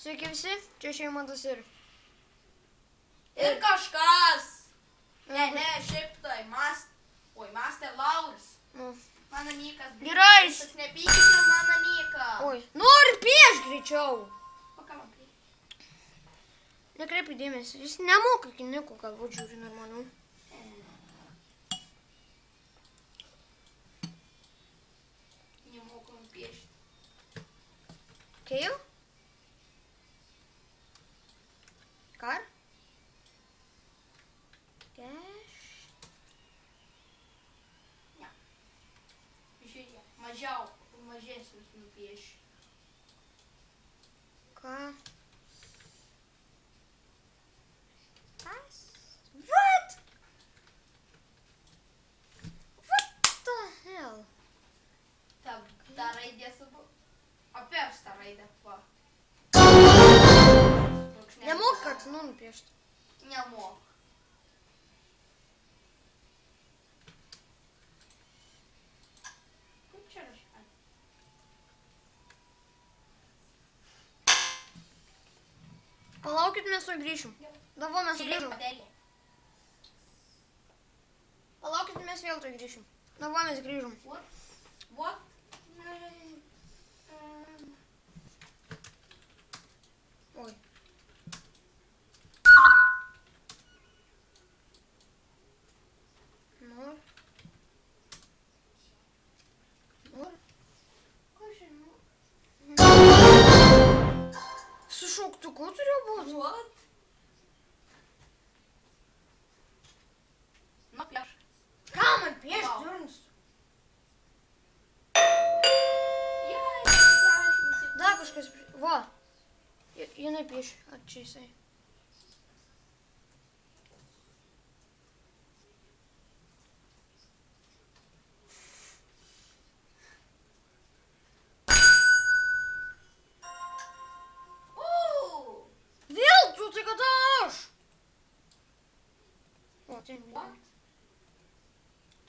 Sveiki visi, čia Šeimantas ir kažkas. Ne, šiaip tai, Master Lauris. Mano Nikas. Gerai. Nepykite mano Niką. Oi, nori pieš greičiau. O ką man prieš? Nekreipi dėmesį, jis nemoka kiniko, galbūt žiūri normaliau. Nemoku man piešti. Keil? Kar? Cash? Ne. Žiūrėk, mažesnius nupieši. Ką? Kas? What? What the hell? Ta raidė savo. Apvers tą raidę, va. Nemoka kartinu nupiešti. Nemoku. Kaip čia raškai? Palaukit, mes tuoj grįšim. Davai, mes grįžom. Palaukit, mes vėl tuoj grįšim. Davai, mes grįžom. What? Oi. Nor. Su šauktuku turėjo būti. What? Nu, pieš. Ką man piešti, durnis? Da, kažkas... Va. Jinai piešia. Ar čia jisai? Vėl tu, tai kada aš? O, tai ne.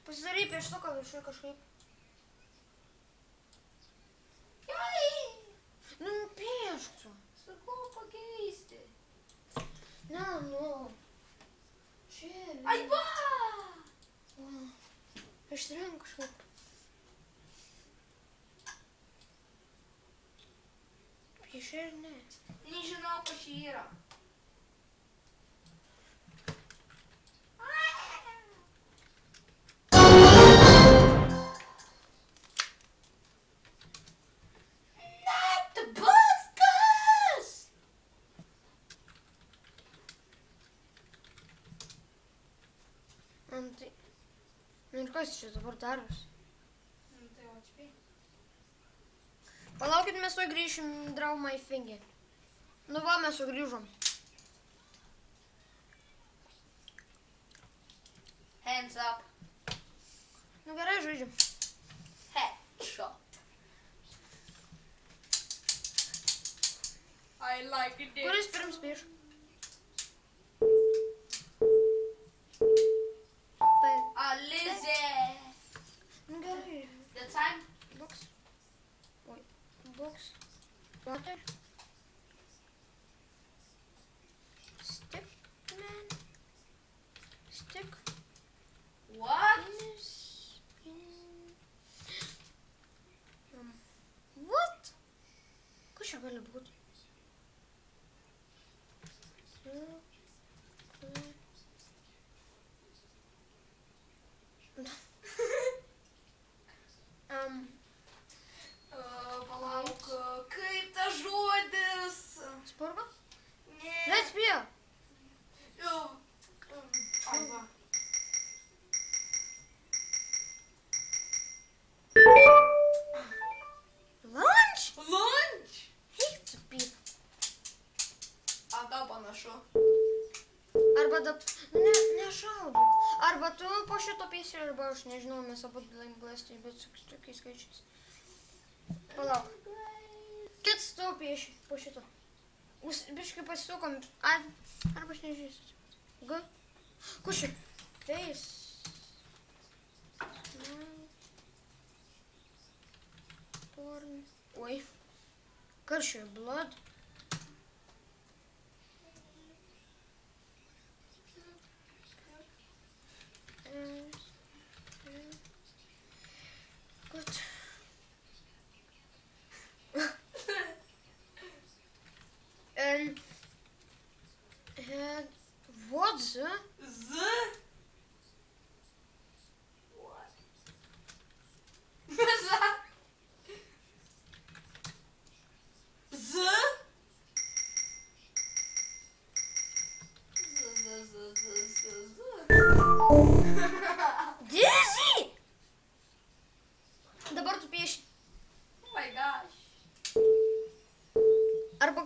Pasidarai pieštuką viršui kažkaip. Nu, piešk tu. Sakau pakeisti. Ne, nu. Čia. Ai, va! Išsirink kažkaip. Piešė ir ne. Nežinau, kas čia yra. Tai... Nu ir kas čia dabar daros? Tai o čia. Palaukit, mes tuoj grįšim, draw my finger. Nu va, mes sugrįžom. Hands up. Nu gerai, žaidžiam. Headshot. I like it. Kuris pirms pieš? Alize. Nu gerai. The time? Box. Oi. Box. Water. Stick, man. Stick. What? What? Kas čia gali būti? Palauk, kaip tas žodis? Spurga? Ne. Let's be. Ai, va. Lunch? Lunch? Hate to be. A tau panašu. Arba nešaudyk. Arba tu po šito piesi, arba aš nežinau, mes abu lengvestai, bet su tokiais skaičiais. Palauk. Kits tu pieši po šito. Biškai pasisukom. Arba aš nežinau. G. Kuši. Face. Porn. Oi. Kas čia? Blood?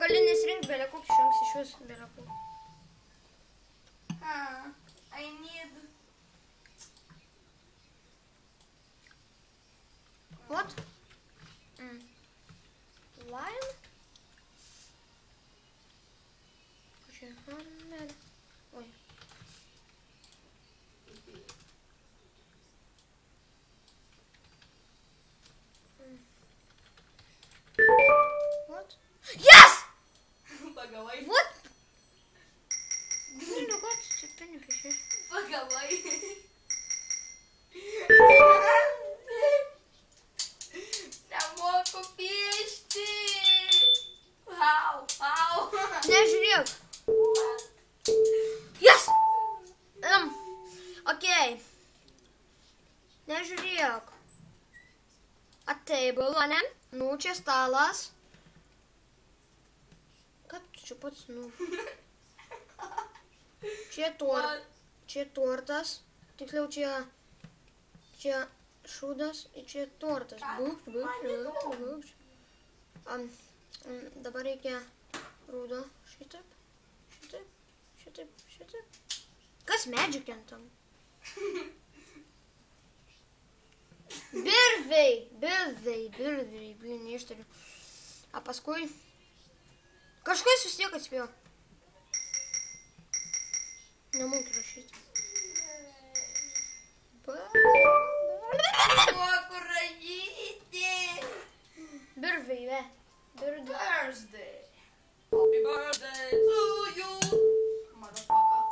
gali nesirinkti belė kokį šanksą iš vis belė kokį. I need... What? Lion? Čia, melė. Oi. What? Yes! Pagavai. What? Блин, ну как ты не пишешь? Pagavai. Nemoku piešti. Au. Nežiūrėk. Yes! Okay. Nežiūrėk. A table, ane? Nu, čia stalas. Ką tu čia pats, nu? Čia tortas. Tiksliau, čia šūdas ir čia tortas. Būkš. Dabar reikia rūdo. Šitaip. Kas medžių kentam? Birthday, blin, neištariu. A paskui kažkas vis tiek atspėjo. Nemoku rašyti. Nemoku rašyti. Birthday, ve. Thursday. Happy birthday to you, motherfucker.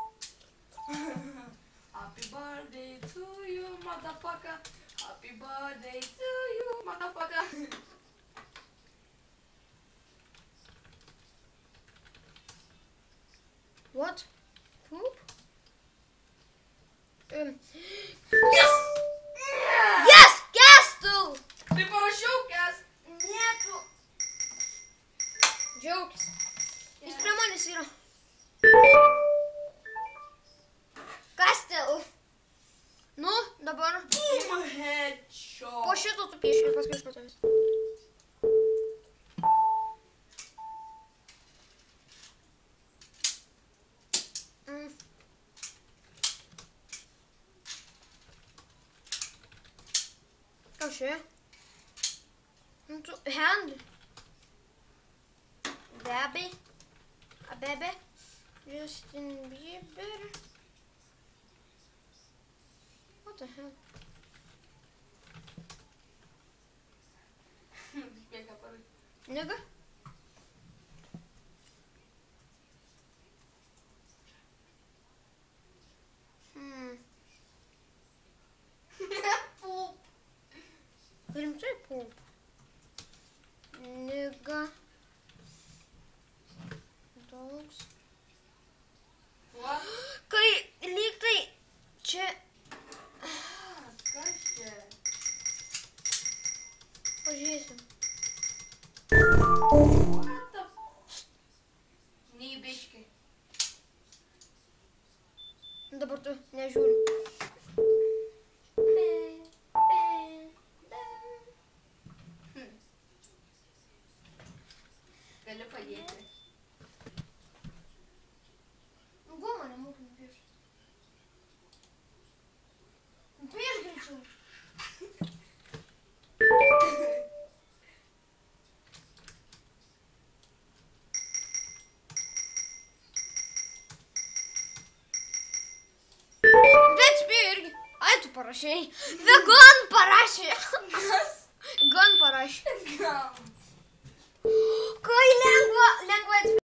Happy birthday to you, motherfucker. Happy birthday to you, motherfucker. What? Poop? Yes! Castle! Tai parašiau, kas? Nieku. Džiaugis. Jis prie manęs yra. Castle. Nu, dabar. Headshot. Po šito tu pieši ir paskui iš patavęs. Ką čia? Nu tu, hand. Bebe. Justin Bieber. What the hell? Nega? Poop. Rimtai poop. Nega. Dogs. What? Kai lyg tai čia... Kas čia? Pažiūrėsim. What the... Nei biški. Dabar tu nežiūri. Gali padėti. Gumą nemoku nupiešti. Nupieš greičiau. Bet spėjo irgi. Ai, tu parašei. Vegan parašė. Kas? Gan parašė. Gal. Kai lengva atspėjo.